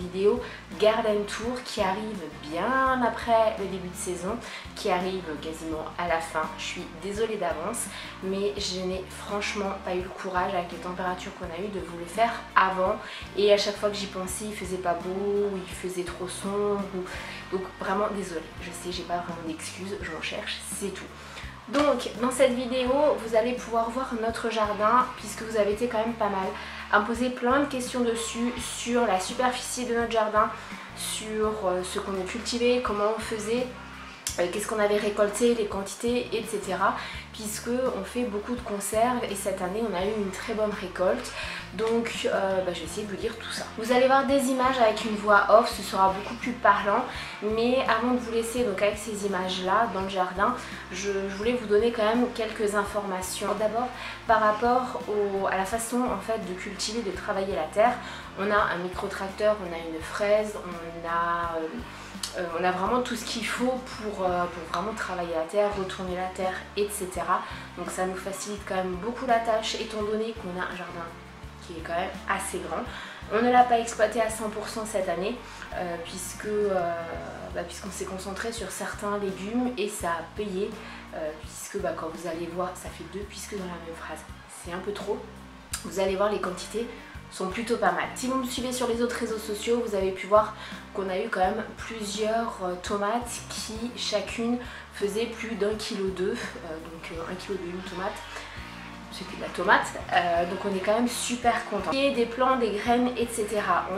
vidéo Garden Tour qui arrive bien après le début de saison, qui arrive quasiment à la fin. Je suis désolée d'avance, mais je n'ai franchement pas eu le courage avec les températures qu'on a eues de vous le faire avant, et à chaque fois que j'y pensais il faisait pas beau, ou il faisait trop sombre, donc vraiment désolée. Je sais, j'ai pas vraiment d'excuses, j'en cherche, c'est tout. Donc dans cette vidéo vous allez pouvoir voir notre jardin, puisque vous avez été quand même pas mal à me poser plein de questions dessus, sur la superficie de notre jardin, sur ce qu'on a cultivé, comment on faisait, qu'est-ce qu'on avait récolté, les quantités, etc. Puisque on fait beaucoup de conserves et cette année on a eu une très bonne récolte. Donc je vais essayer de vous dire tout ça. Vous allez voir des images avec une voix off, ce sera beaucoup plus parlant. Mais avant de vous laisser donc avec ces images là dans le jardin, je voulais vous donner quand même quelques informations. D'abord par rapport à la façon en fait de cultiver, de travailler la terre. On a un micro-tracteur, on a une fraise, on a vraiment tout ce qu'il faut pour vraiment travailler la terre, retourner la terre, etc. Donc ça nous facilite quand même beaucoup la tâche, étant donné qu'on a un jardin qui est quand même assez grand. On ne l'a pas exploité à 100% cette année, puisqu'on s'est concentré sur certains légumes et ça a payé, puisque quand vous allez voir, ça fait deux puisque dans la même phrase, c'est un peu trop. Vous allez voir, les quantités sont plutôt pas mal. Si vous me suivez sur les autres réseaux sociaux, vous avez pu voir qu'on a eu quand même plusieurs tomates qui chacune faisait plus d'1,2 kg, donc 1,2 kg une tomate, c'est plus de la tomate, donc on est quand même super content. Et des plants, des graines, etc.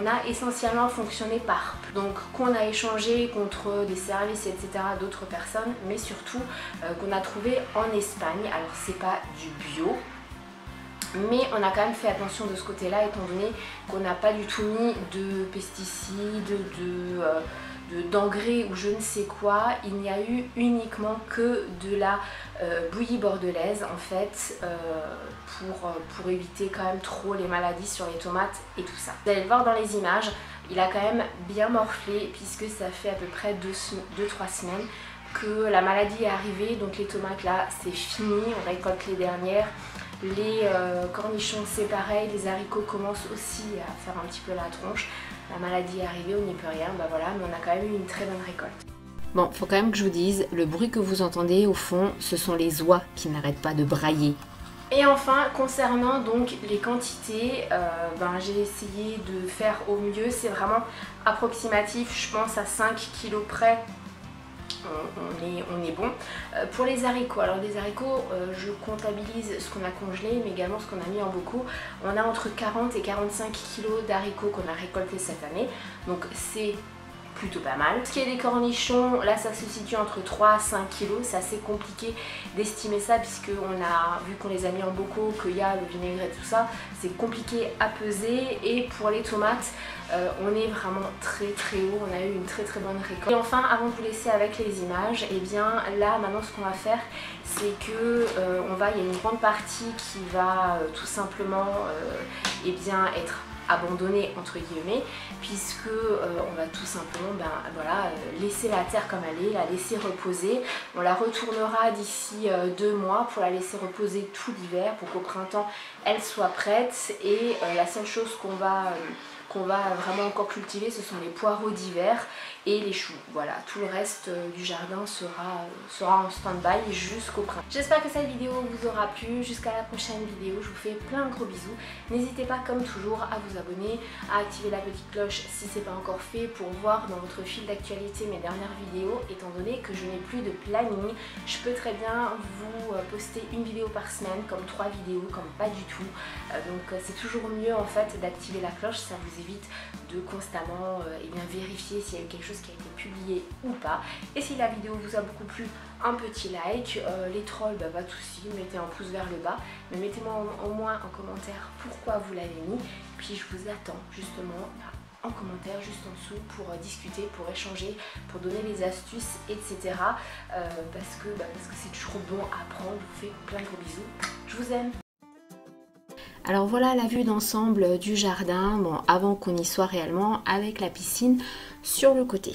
On a essentiellement fonctionné par donc qu'on a échangé contre des services, etc. d'autres personnes, mais surtout qu'on a trouvé en Espagne. Alors c'est pas du bio, mais on a quand même fait attention de ce côté-là, étant donné qu'on n'a pas du tout mis de pesticides, d'engrais ou je ne sais quoi. Il n'y a eu uniquement que de la bouillie bordelaise en fait, pour éviter quand même trop les maladies sur les tomates et tout ça. Vous allez le voir dans les images, il a quand même bien morflé, puisque ça fait à peu près 2-3 semaines que la maladie est arrivée. Donc les tomates là c'est fini, on récolte les dernières. Les cornichons c'est pareil, les haricots commencent aussi à faire un petit peu la tronche. La maladie est arrivée, on n'y peut rien, voilà, mais on a quand même eu une très bonne récolte. Bon, faut quand même que je vous dise, le bruit que vous entendez au fond, ce sont les oies qui n'arrêtent pas de brailler. Et enfin, concernant donc les quantités, j'ai essayé de faire au mieux, c'est vraiment approximatif, je pense à 5 kg près. On est bon. Pour les haricots, alors les haricots, je comptabilise ce qu'on a congelé, mais également ce qu'on a mis en bocaux. On a entre 40 et 45 kg d'haricots qu'on a récoltés cette année, donc c'est plutôt pas mal. Ce qui est des cornichons, là ça se situe entre 3 à 5 kg, c'est assez compliqué d'estimer ça, puisque on a vu qu'on les a mis en bocaux, qu'il y a le vinaigre et tout ça, c'est compliqué à peser. Et pour les tomates, on est vraiment très haut, on a eu une très bonne récolte. Et enfin, avant de vous laisser avec les images, et bien là maintenant ce qu'on va faire, c'est que il y a une grande partie qui va tout simplement être abandonnée entre guillemets, puisque on va tout simplement laisser la terre comme elle est, la laisser reposer. On la retournera d'ici 2 mois pour la laisser reposer tout l'hiver, pour qu'au printemps elle soit prête. Et la seule chose qu'on va vraiment encore cultiver, ce sont les poireaux d'hiver et les choux. Voilà, tout le reste du jardin sera en stand-by jusqu'au printemps. J'espère que cette vidéo vous aura plu. Jusqu'à la prochaine vidéo, je vous fais plein de gros bisous. N'hésitez pas comme toujours à vous abonner, à activer la petite cloche si ce n'est pas encore fait, pour voir dans votre fil d'actualité mes dernières vidéos. Étant donné que je n'ai plus de planning, je peux très bien vous poster une vidéo par semaine, comme 3 vidéos, comme pas du tout. Donc c'est toujours mieux en fait d'activer la cloche, ça vous évite de constamment vérifier s'il y a eu quelque chose qui a été publié ou pas. Et si la vidéo vous a beaucoup plu, un petit like. Les trolls, pas de soucis, mettez un pouce vers le bas, mais mettez-moi au moins en commentaire pourquoi vous l'avez mis. Puis je vous attends justement en commentaire juste en dessous pour discuter, pour échanger, pour donner les astuces, etc. Parce que c'est toujours bon à apprendre. Je vous fais plein de gros bisous. Je vous aime. Alors voilà la vue d'ensemble du jardin, avant qu'on y soit réellement, avec la piscine sur le côté.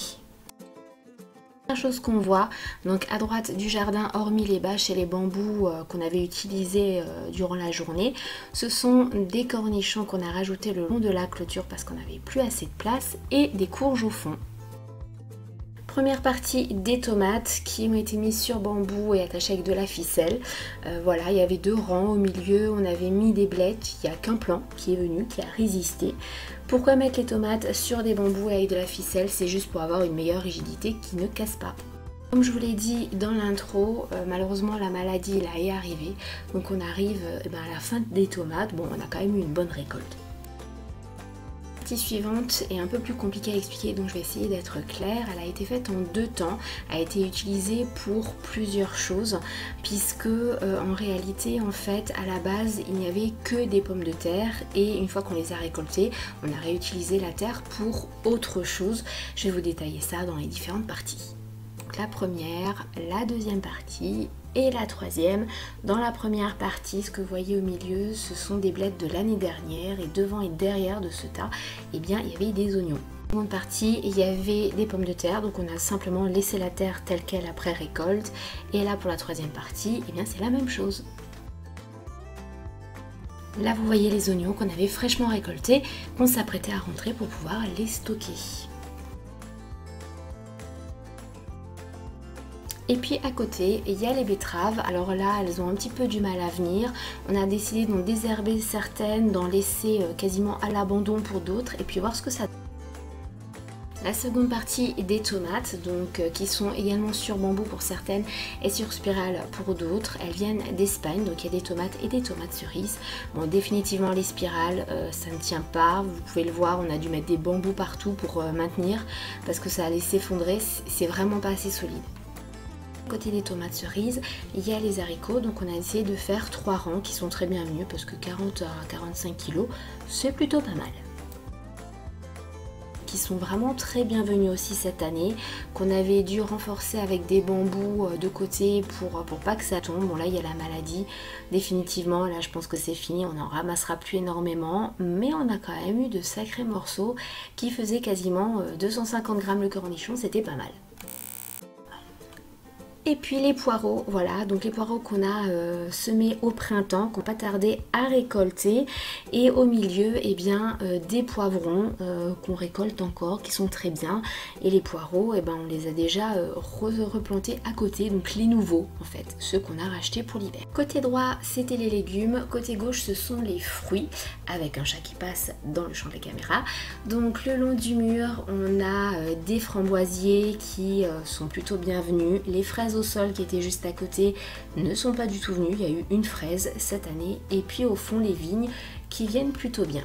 La chose qu'on voit, donc à droite du jardin, hormis les bâches et les bambous qu'on avait utilisés durant la journée, ce sont des cornichons qu'on a rajoutés le long de la clôture parce qu'on n'avait plus assez de place et des courges au fond. Première partie des tomates qui ont été mises sur bambou et attachées avec de la ficelle. Voilà, il y avait 2 rangs au milieu, on avait mis des blettes, il n'y a qu'un plant qui est venu, qui a résisté. Pourquoi mettre les tomates sur des bambous et avec de la ficelle? C'est juste pour avoir une meilleure rigidité qui ne casse pas. Comme je vous l'ai dit dans l'intro, malheureusement la maladie là est arrivée, donc on arrive à la fin des tomates. Bon, on a quand même eu une bonne récolte. La partie suivante est un peu plus compliquée à expliquer, donc je vais essayer d'être claire. Elle a été faite en 2 temps, a été utilisée pour plusieurs choses, puisque en réalité, en fait, à la base, il n'y avait que des pommes de terre, et une fois qu'on les a récoltées, on a réutilisé la terre pour autre chose. Je vais vous détailler ça dans les différentes parties. Donc la première, la deuxième partie et la troisième. Dans la première partie, ce que vous voyez au milieu, ce sont des blettes de l'année dernière, et devant et derrière de ce tas, eh bien, il y avait des oignons. Dans la seconde partie, il y avait des pommes de terre, donc on a simplement laissé la terre telle qu'elle après récolte. Et là, pour la troisième partie, eh bien, c'est la même chose. Là, vous voyez les oignons qu'on avait fraîchement récoltés, qu'on s'apprêtait à rentrer pour pouvoir les stocker. Et puis à côté, il y a les betteraves. Alors là, elles ont un petit peu du mal à venir. On a décidé d'en désherber certaines, d'en laisser quasiment à l'abandon pour d'autres, et puis voir ce que ça donne. La seconde partie des tomates, donc qui sont également sur bambou pour certaines et sur spirale pour d'autres. Elles viennent d'Espagne, donc il y a des tomates et des tomates cerises. Bon, définitivement les spirales, ça ne tient pas. Vous pouvez le voir, on a dû mettre des bambous partout pour maintenir parce que ça allait s'effondrer. C'est vraiment pas assez solide. Côté des tomates cerises, il y a les haricots, donc on a essayé de faire 3 rangs qui sont très bienvenus parce que 40 à 45 kg, c'est plutôt pas mal. Qui sont vraiment très bienvenus aussi cette année, qu'on avait dû renforcer avec des bambous de côté pour pas que ça tombe. Bon là il y a la maladie, définitivement là je pense que c'est fini, on n'en ramassera plus énormément, mais on a quand même eu de sacrés morceaux qui faisaient quasiment 250 grammes le cornichon, c'était pas mal. Et puis les poireaux, voilà, donc les poireaux qu'on a semés au printemps, qui n'ont pas tardé à récolter. Et au milieu, eh bien, des poivrons qu'on récolte encore, qui sont très bien. Et les poireaux, eh ben, on les a déjà replantés à côté, donc les nouveaux en fait, ceux qu'on a rachetés pour l'hiver. Côté droit, c'était les légumes, côté gauche, ce sont les fruits, avec un chat qui passe dans le champ de la caméra. Donc le long du mur, on a des framboisiers qui sont plutôt bienvenus, les fraises au sol qui étaient juste à côté ne sont pas du tout venues, il y a eu une fraise cette année, et puis au fond les vignes qui viennent plutôt bien.